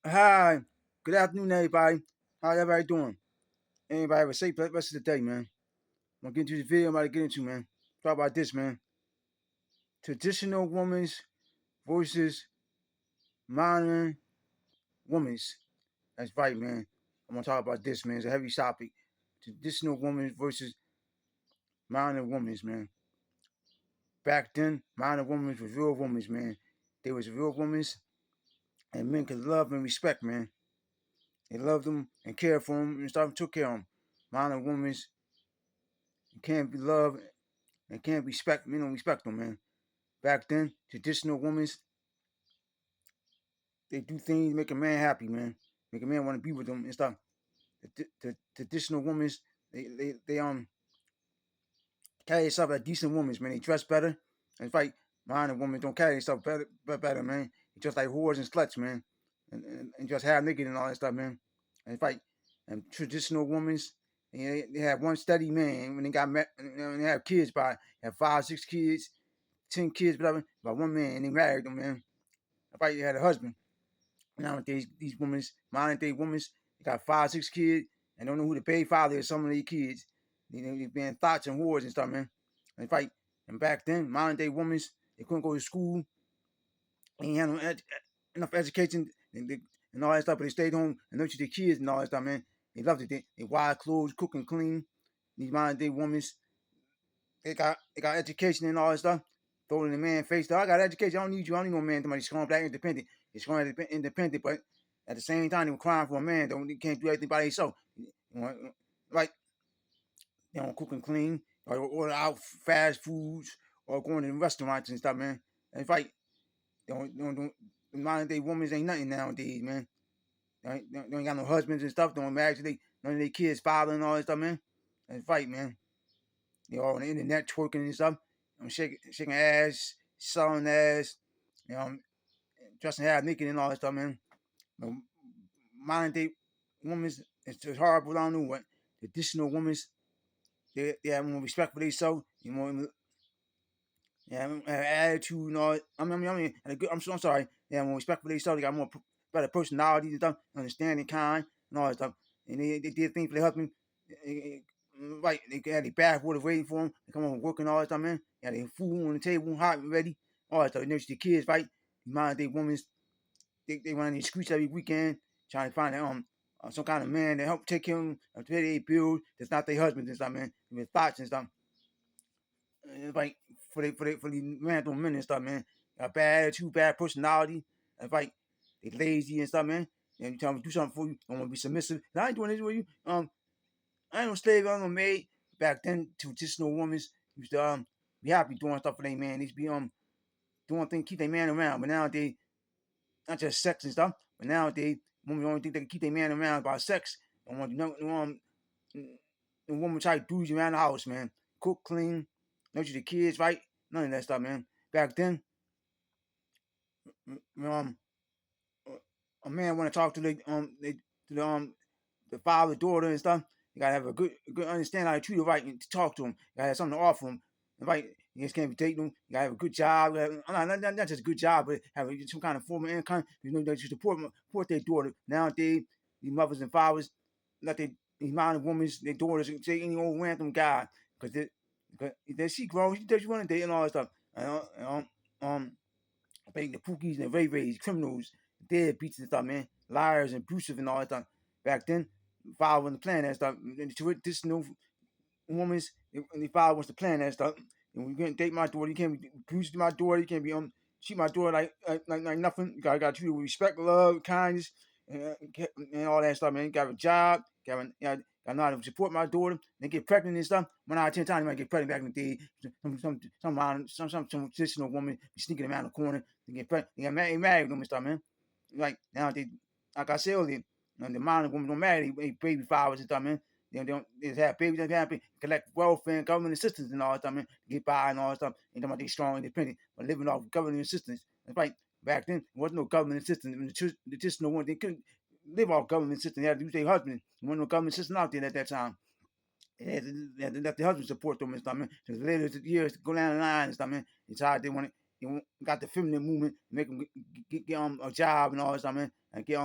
Hi, good afternoon, everybody. How everybody doing? Anybody have a safe rest of the day, man? I'm gonna get into this video I'm about to get into, man. Talk about this, man. Traditional women's versus modern women's. That's right, man. I'm gonna talk about this, man. It's a heavy topic. Traditional women versus modern women's, man. Back then, modern women's was real women's, man. They was real women's, and men could love and respect, man. They loved them and cared for them and stuff and took care of them. Modern women's can't be loved and can't respect. Men don't respect them, man. Back then, traditional women, they do things to make a man happy, man. Make a man want to be with them and stuff. The traditional women, they carry themselves like decent women, man. They dress better. In fact, modern women don't carry themselves better, man. They just like whores and sluts, man. And just half naked and all that stuff, man. And in fact, and traditional women, they have one steady man when they got met, and they have kids by have 5, 6 kids, 10 kids, whatever, by one man, and they married them, man. In fact, you had a husband. Nowadays, these women, modern day women, they got 5, 6 kids and don't know who the paid father is. Some of these kids, they being thoughts and wars and stuff, man. In fact, and back then, modern day women, they couldn't go to school. They ain't had no enough education and all that stuff, but they stayed home and nurtured their kids and all that stuff, man. They loved it. They wash clothes, cook and clean. These modern day women, they got education and all that stuff. Throw it in the man's face. I got education. I don't need you. I don't need no man. Somebody strong, black, independent. They're strong, independent, but at the same time, they were crying for a man. They can't do everything by themselves. Like they don't cook and clean, or order out fast foods, or going to restaurants and stuff, man. And fight. Don't modern day women ain't nothing nowadays, man. They ain't got no husbands and stuff. Don't marry none of their kids' father and all that stuff, man. And fight, man. They all on the internet twerking and stuff. Shaking ass, selling ass, you know, dressing half naked and all that stuff, man. But modern day women, it's just horrible. I don't know what. The traditional women, they have more respect for themselves. You know, have attitude and all. I'm sorry. They have more respect for themselves. They got more better personality and stuff, understanding, kind, and all that stuff. And they did things for their husband. Right, they had their bath water waiting for them. They come home working all that stuff, man. They had their food on the table, hot and ready, all that stuff. They nurse their kids, right? Modern day women, they run in the streets every weekend trying to find some kind of man to help take care of them, to pay their bills. That's not their husband and stuff, man. With thoughts and stuff. It's like for the man to men and stuff, man. Got bad attitude, bad personality. It's like they lazy and stuff, man. And you tell them to do something for you, don't want to be submissive. Now I ain't doing this with you. I ain't no slave, I ain't no maid. Back then, traditional women used to be happy doing stuff for their man. They used to be doing things, keep their man around. But nowadays, not just sex and stuff, but nowadays, women only think they can keep their man around by sex. Don't want to the woman try to do you around the house, man. Cook, clean, nurture the kids, right? None of that stuff, man. Back then, um, a man want to talk to the father, daughter, and stuff. You gotta have a good understand how to treat her right and to talk to him. You gotta have something to offer him. Right? You just can't be dating them. You gotta have a good job. Not just a good job, but have some kind of form of income. You know, that you support their daughter. Nowadays, these mothers and fathers let these modern women, their daughters, say any old random guy because she grown. She does she want to date and all that stuff. The Pookies and the Ray Rays, criminals, deadbeats and stuff, man. Liars and abusive and all that stuff. Back then, father wasn't playing that stuff. And the traditional woman's, and the father wants to plan that stuff. And we can't date my daughter. You can't be abusive to my daughter. You can't be treat my daughter like nothing. You gotta treat her with respect, love, kindness, and all that stuff, man. You got a job. I know how to support my daughter. They get pregnant and stuff. 1 out of 10 times, you might get pregnant back in the day. Some traditional woman be sneaking around the corner. They get pregnant. They get married them and stuff, man. Like now, like I said earlier, the modern women don't marry they baby fathers and stuff, man. They don't they just have babies, they have collect welfare and government assistance and all that stuff, man. Get by and all that stuff. Ain't talking about they strong, independent, but living off government assistance. That's right. Back then, there wasn't no government assistance. The traditional one, they couldn't live off government assistance. They had to use their husband. There wasn't no government assistance out there at that time. They had to let the husband support them and stuff, man. Because later years go down the line and stuff, man. It's hard. They got the feminine movement, make them get a job and all that stuff, man, and get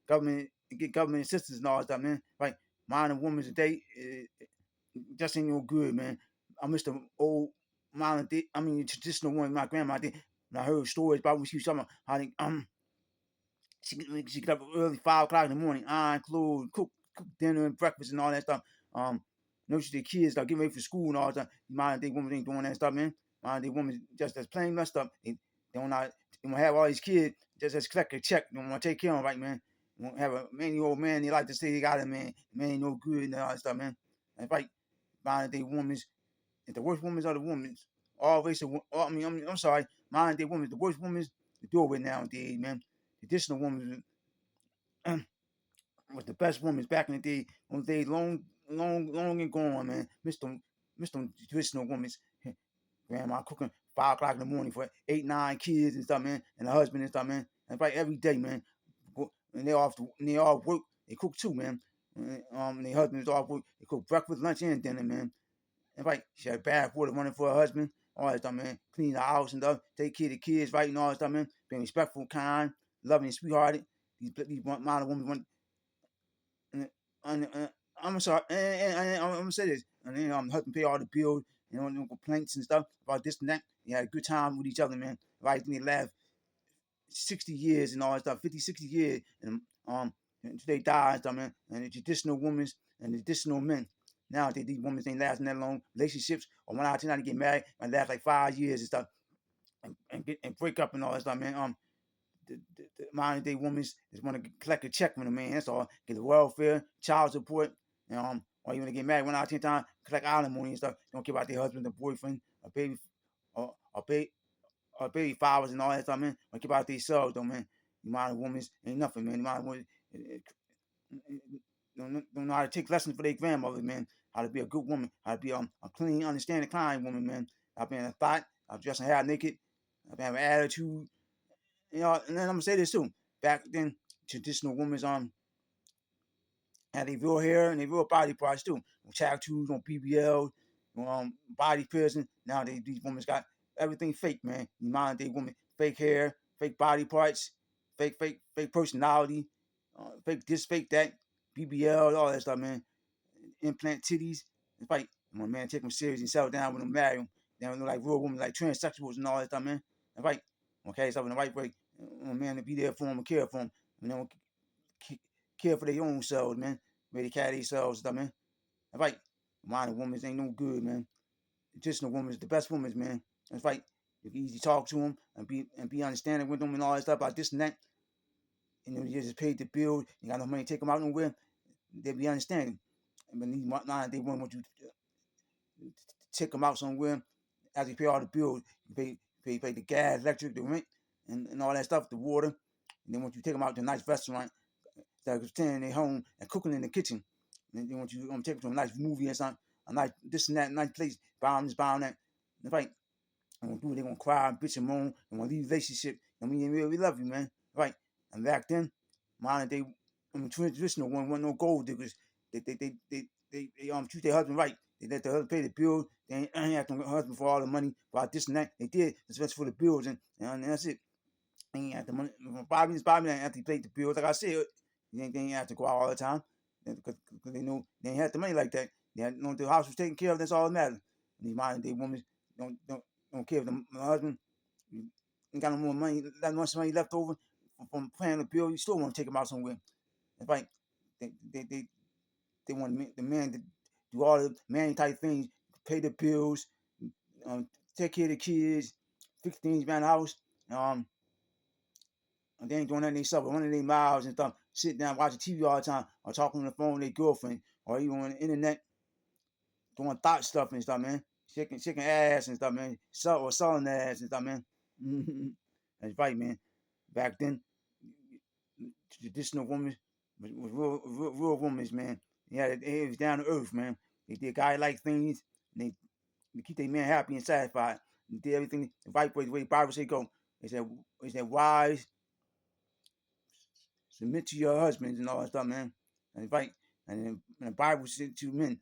government get government assistance and all that stuff, man. Right, minding women today just ain't no good, man. I miss the old modern day. I mean, traditional one. My grandma did. And I heard stories about when she was talking about how they she get up early, 5 o'clock in the morning, iron clothes, cook dinner and breakfast and all that stuff. Notice the kids like getting ready for school and all that stuff. Modern day women ain't doing that stuff, man. Modern day women just that's plain messed up. They don't not they want to have all these kids just as collect a check. They don't want to take care of them right, man. They want to have a many old man. They like to say they got a man. The man ain't no good and all that stuff, man. And right, modern day women, if the worst women are the women, all races. I'm sorry, modern day women, the worst women to do it with nowadays, man. The traditional women was the best women back in the day. On the day long and gone, man. Mr. Traditional women. Grandma cooking 5 o'clock in the morning for 8, 9 kids and stuff, man, and the husband and stuff, man. And right every day, man. And they all work. They cook too, man. And their husbands all work. They cook breakfast, lunch, and dinner, man. And right, she had bath water running for her husband, all that stuff, man. Clean the house and stuff, take care of the kids, right, and all that stuff, man. Being respectful, kind, loving, and sweethearted. These modern women want, and I'm sorry, and I'm gonna say this, and then husband pay all the bills, no complaints and stuff about this and that. They had a good time with each other, man. Right, and they laughed 60 years and all that stuff, 50, 60 years, and they died and stuff, man. And the traditional women and the traditional men. Now these women ain't lasting that long. Relationships, or when I tell to get married, might last like 5 years and stuff, and break up and all that stuff, man. The modern day women just want to collect a check from a man. That's all. Get the welfare, child support, or even to get married 1 out of 10 times, collect alimony and stuff. Don't care about their husband, or boyfriend, or baby, or baby, baby fathers and all that stuff, man. Don't care about themselves, though, man. The modern women ain't nothing, man. The modern women don't know how to take lessons for their grandmother, man. How to be a good woman, how to be a clean, understanding, kind woman, man. How to be in a thought, how to dress and hair naked, how to have an attitude, and then I'm gonna say this too. Back then, traditional women's had their real hair and their real body parts too. Tattoos on BBL, body piercing. Now these women's got everything fake, man. You modern day women, fake hair, fake body parts, fake personality, fake this, fake that, BBL, all that stuff, man. Implant titties. It's like when a man take them serious and settle down with them, marry them. They don't look like real women, like transsexuals and all that stuff, man. It's like okay, stuff in the right way. A man to be there for them and care for them, you know, care for their own selves, man. Ready to carry themselves, stuff, man. That's right. Modern women ain't no good, man. Traditional women is the best women, man. That's right. You can easily talk to them and be understanding with them and all that stuff about this and that. You just paid the bill. You got no money to take them out nowhere. They'll be understanding. But these modern they want you to take them out somewhere after you pay all the bills. You pay the gas, electric, the rent, and all that stuff, the water. And they want you to take them out to a nice restaurant that was staying in their home and cooking in the kitchen. And they want you to take them to a nice movie or something, a nice this and that, nice place, buying this, buying that. And right, and they're gonna cry, bitch and moan, and want to leave the relationship. And we really love you, man. Right. And back then, modern day, traditional one wasn't no gold diggers. They treat their husband right. They let the husband pay the bills. They ain't asking the husband for all the money about this and that. They did, especially for the bills, and that's it. They ain't have the money. Bobby ain't have to pay the bills. Like I said, they ain't have to go out all the time because they know they ain't have the money like that. They had, know the house was taken care of. That's all that matters. These modern day women don't care if the husband ain't got no more money, that much money left over from paying the bill. You still want to take them out somewhere. It's like they they they, they want the man to do all the man type things, pay the bills, take care of the kids, fix things around the house. Um, and they ain't doing nothing themselves, running their mouths and stuff, sitting down watching TV all the time, or talking on the phone with their girlfriend, or even on the internet, doing thought stuff and stuff, man. Shaking ass and stuff, man. Selling ass and stuff, man. That's right, man. Back then, traditional women was real women, man. Yeah, it was down to earth, man. They did guy like things, and they keep their man happy and satisfied. They did everything the right way, the way the Bible say go. They said, wives, submit to your husbands and all that stuff, man. And right. And the Bible said to men,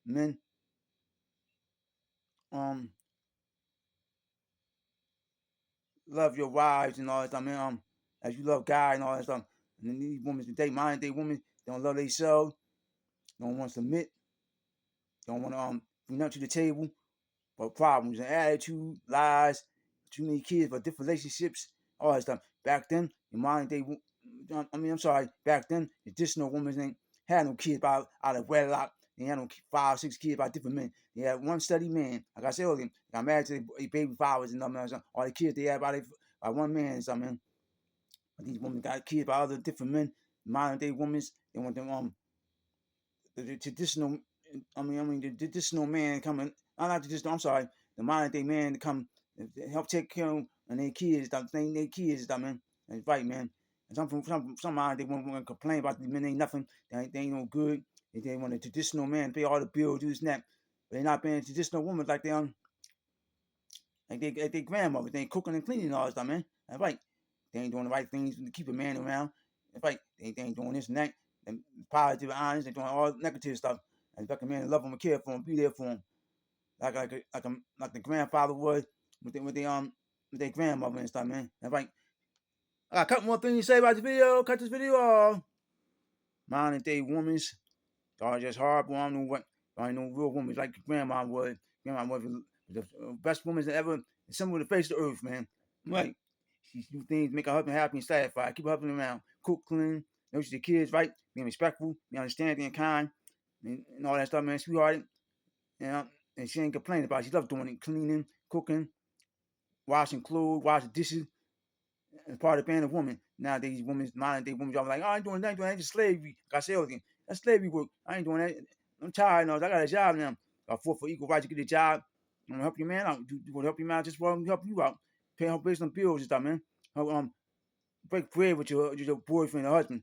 men, um, love your wives and all that stuff, man. As you love God and all that stuff. And then these women today, modern day women, don't love themselves, don't want to submit, don't want to bring up to the table, but problems and attitude, lies, too many kids, but different relationships, all that stuff. Back then, in modern day, I'm sorry, back then, the traditional women ain't had no kids out of wedlock. They had no 5, 6 kids by different men. They had one steady man. Like I said earlier, got married to their baby fathers and something. All the kids they had by one man and something. But these women got kids by other different men. Modern day women, they want them the traditional. The traditional man coming. Not the traditional. I'm sorry, the modern day man to come and help take care of them and their kids. Their kids, man. That's right, man. And some modern day women want to complain about the men ain't nothing. They ain't no good. They want a traditional man to pay all the bills, do this and that. But they're not being traditional women like they grandmothers. They ain't cooking and cleaning all this stuff, man. That's right. They ain't doing the right things to keep a man around. That's right. They ain't doing this and that. And positive, honest. They doing all negative stuff. And like a man to love them and care for them, be there for them, like the grandfather was with their grandmother and stuff, man. That's right. I got a couple more things to say about the video. Cut this video off. Modern day women's are just horrible. I don't know what. I ain't no real woman like grandma was. Grandma was the best woman that ever assembled the face of the earth, man. Right. She do things, make her husband happy and satisfied. Keep her husband around. Cook, clean, nurture the kids, right? Being respectful, be understanding and kind, and all that stuff, man. Sweethearted. You know, and she ain't complaining about it. She loves doing it, cleaning, cooking, washing clothes, washing dishes. As part of being a woman. Nowadays, women, modern day women, are like, oh, I ain't doing that, that's just slavery. Like I say everything. That's slavery work. I ain't doing that. I'm tired now. I got a job now. I fought for equal rights to get a job. I'm gonna help your man out. Do what help you out, just want to help you out. Pay some bills and stuff, man. Help, break bread with your boyfriend or husband.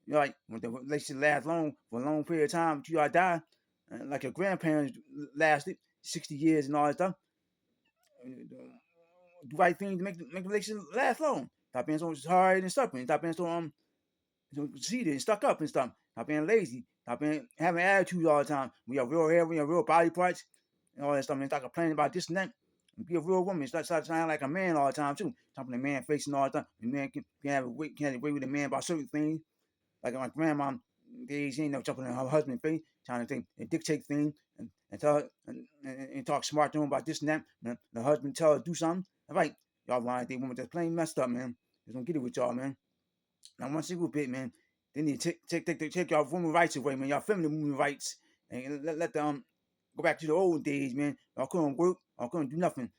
You know, like when the relationship lasts long for a long period of time, but you gotta die. Like your grandparents lasted 60 years and all that stuff. Do right things to make the relationship last long. Stop being so hard and stubborn. Stop being so conceited and stuck up and stuff. Stop being lazy. Stop being having attitudes all the time. We have real hair, we have real body parts, and all that stuff. And stop complaining about this and that. And be a real woman. Start sounding like a man all the time too. Talking to the man facing all the time. The man can have a way with a man about certain things. Like my grandma, she ain't no jumping in her husband's face, trying to think and dictate things and tell her and talk smart to him about this and that. And the husband tell her to do something. All right, y'all want they women just plain messed up, man. Just don't get it with y'all, man. Not one single bit, man. They need to take y'all women rights away, man. Y'all feminine women rights, and let them go back to the old days, man. Y'all couldn't work, y'all couldn't do nothing.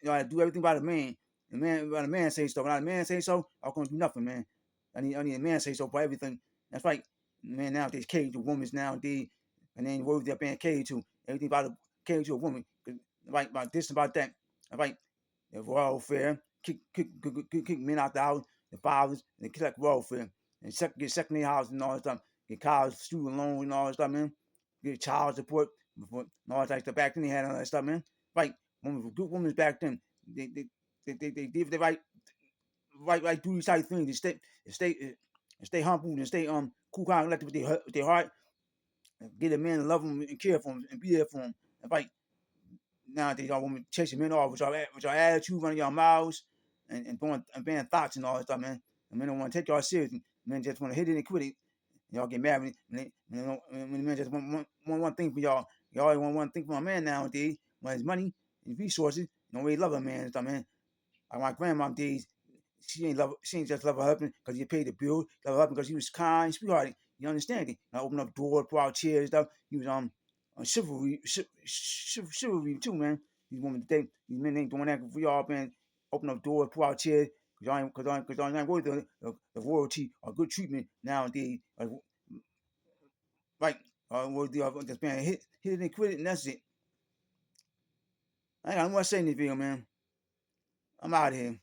Y'all do everything by the man. The man, by the man say so. When the man say so, y'all couldn't do nothing, man. I need a man say so for everything. That's right, man. Nowadays, cage to women nowadays, and then words they're being caged to. Everything about a cage to a woman, right? About this, about that. All right, the welfare, kick men out the house, the fathers, and they collect welfare, and get secondary housing and all that stuff, get college student loans and all that stuff, man. Get child support and all that stuff. Back then they had all that stuff, man. Right, good women back then, they did the right do these type of things. Stay humble and stay cool, calm, collected with their heart. And get a man to love them and care for them and be there for them. And right, nowadays y'all women chasing men off with your attitude, running your mouths, and being thoughts and all that stuff, man. And men don't want to take y'all serious. Men just want to hit it and quit it. And y'all get married. When the men just want one thing for y'all. Y'all only want one thing from a man nowadays. Want his money, his resources. Don't really love a man and stuff, man. Like my grandma days, she ain't just love her husband because he paid the bill. Love her husband because he was kind, sweethearted. You understand it? I opened up doors, pull out chairs and stuff. He was chivalry too, man. These women today, these men ain't doing that for y'all, man. Open up doors, pull out chairs, cause y'all ain't worth the royalty or good treatment nowadays. Right? Just being hit and quit it, and that's it. I ain't got no more to say in this video, man. I'm out of here.